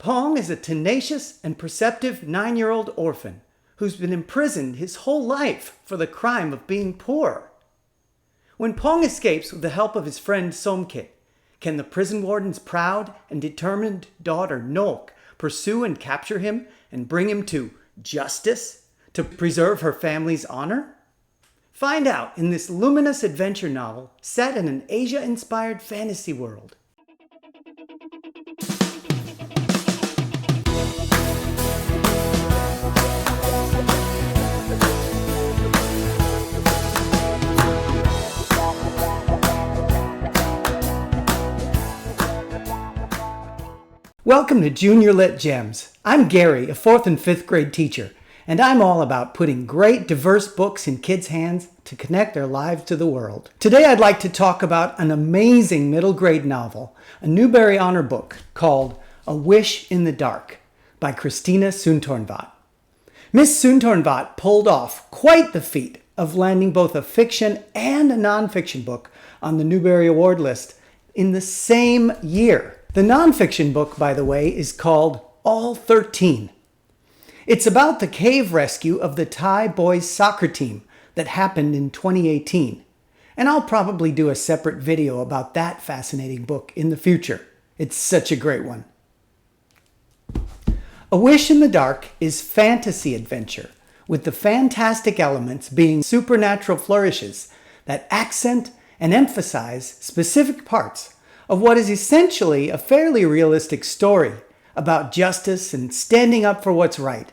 Pong is a tenacious and perceptive 9-year-old orphan who's been imprisoned his whole life for the crime of being poor. When Pong escapes with the help of his friend Somkit, can the prison warden's proud and determined daughter Nok pursue and capture him and bring him to justice to preserve her family's honor? Find out in this luminous adventure novel set in an Asia-inspired fantasy world. Welcome to Junior Lit Gems. I'm Gary, a 4th and 5th grade teacher, and I'm all about putting great, diverse books in kids' hands to connect their lives to the world. Today I'd like to talk about an amazing middle grade novel, a Newberry Honor book called A Wish in the Dark by Christina Soontornvat. Miss Soontornvat pulled off quite the feat of landing both a fiction and a nonfiction book on the Newbery Award list in the same year. The nonfiction book, by the way, is called All 13. It's about the cave rescue of the Thai boys soccer team that happened in 2018. And I'll probably do a separate video about that fascinating book in the future. It's such a great one. A Wish in the Dark is fantasy adventure, with the fantastic elements being supernatural flourishes that accent and emphasize specific parts of what is essentially a fairly realistic story about justice and standing up for what's right,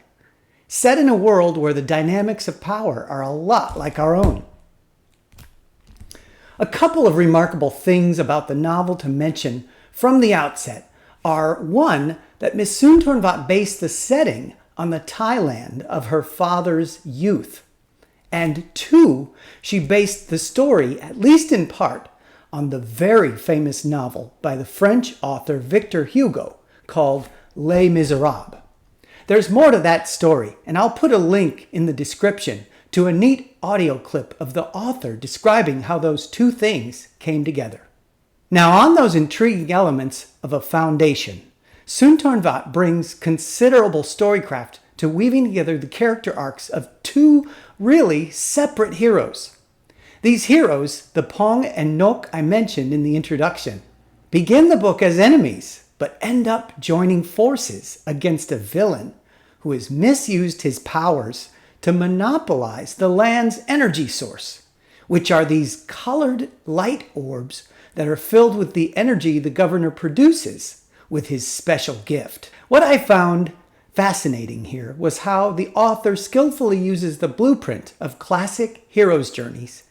set in a world where the dynamics of power are a lot like our own. A couple of remarkable things about the novel to mention from the outset are, one, that Miss Soontornvat based the setting on the Thailand of her father's youth, and two, she based the story, at least in part, on the very famous novel by the French author Victor Hugo called Les Miserables. There's more to that story, and I'll put a link in the description to a neat audio clip of the author describing how those two things came together. Now, on those intriguing elements of a foundation, Soontornvat brings considerable storycraft to weaving together the character arcs of two really separate heroes. These heroes, the Pong and Nok I mentioned in the introduction, begin the book as enemies, but end up joining forces against a villain who has misused his powers to monopolize the land's energy source, which are these colored light orbs that are filled with the energy the governor produces with his special gift. What I found fascinating here was how the author skillfully uses the blueprint of classic heroes' journeys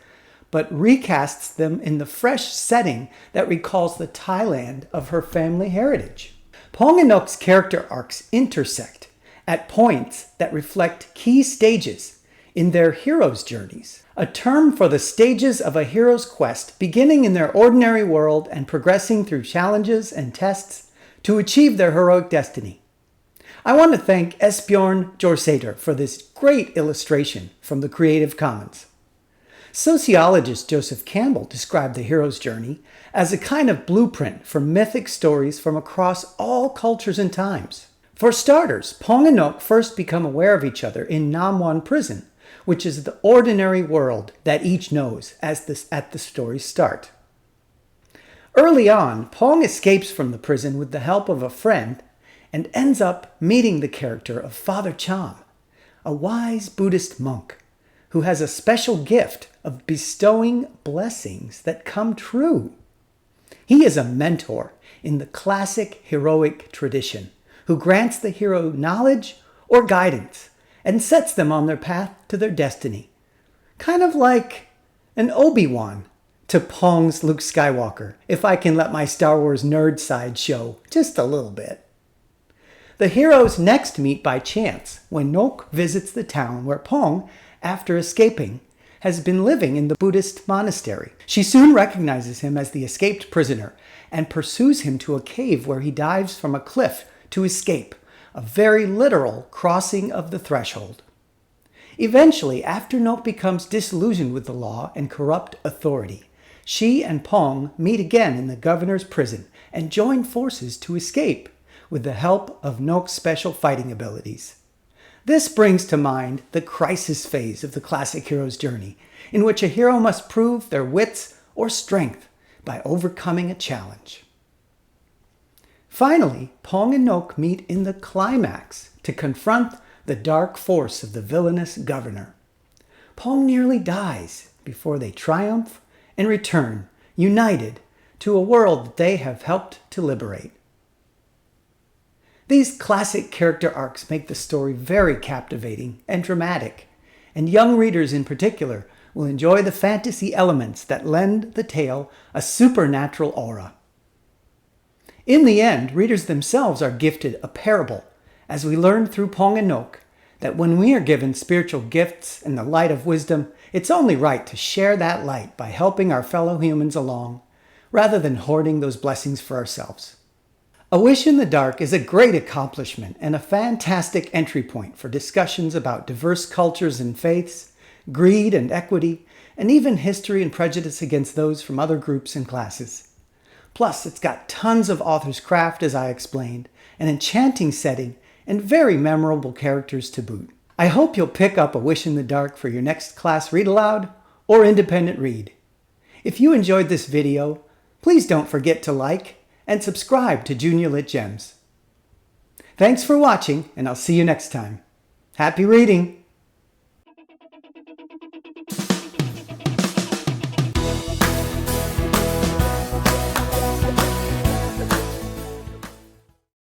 but recasts them in the fresh setting that recalls the Thailand of her family heritage. Pong and Nok's character arcs intersect at points that reflect key stages in their heroes' journeys, a term for the stages of a hero's quest beginning in their ordinary world and progressing through challenges and tests to achieve their heroic destiny. I want to thank Esbjorn Jorsater for this great illustration from the Creative Commons. Sociologist Joseph Campbell described the hero's journey as a kind of blueprint for mythic stories from across all cultures and times. For starters, Pong and Nok first become aware of each other in Nam Wan prison, which is the ordinary world that each knows at the story's start. Early on, Pong escapes from the prison with the help of a friend and ends up meeting the character of Father Cham, a wise Buddhist monk who has a special gift of bestowing blessings that come true. He is a mentor in the classic heroic tradition who grants the hero knowledge or guidance and sets them on their path to their destiny. Kind of like an Obi-Wan to Pong's Luke Skywalker, if I can let my Star Wars nerd side show just a little bit. The heroes next meet by chance when Nok visits the town where Pong, after escaping, has been living in the Buddhist monastery. She soon recognizes him as the escaped prisoner and pursues him to a cave where he dives from a cliff to escape, a very literal crossing of the threshold. Eventually, after Nok becomes disillusioned with the law and corrupt authority, she and Pong meet again in the governor's prison and join forces to escape, with the help of Nok's special fighting abilities. This brings to mind the crisis phase of the classic hero's journey, in which a hero must prove their wits or strength by overcoming a challenge. Finally, Pong and Nok meet in the climax to confront the dark force of the villainous governor. Pong nearly dies before they triumph and return, united, to a world that they have helped to liberate. These classic character arcs make the story very captivating and dramatic, and young readers in particular will enjoy the fantasy elements that lend the tale a supernatural aura. In the end, readers themselves are gifted a parable, as we learn through Pong and Nok that when we are given spiritual gifts and the light of wisdom, it's only right to share that light by helping our fellow humans along, rather than hoarding those blessings for ourselves. A Wish in the Dark is a great accomplishment and a fantastic entry point for discussions about diverse cultures and faiths, greed and equity, and even history and prejudice against those from other groups and classes. Plus, it's got tons of author's craft, as I explained, an enchanting setting, and very memorable characters to boot. I hope you'll pick up A Wish in the Dark for your next class read aloud or independent read. If you enjoyed this video, please don't forget to like and subscribe to Junior Lit Gems. Thanks for watching, and I'll see you next time. Happy reading!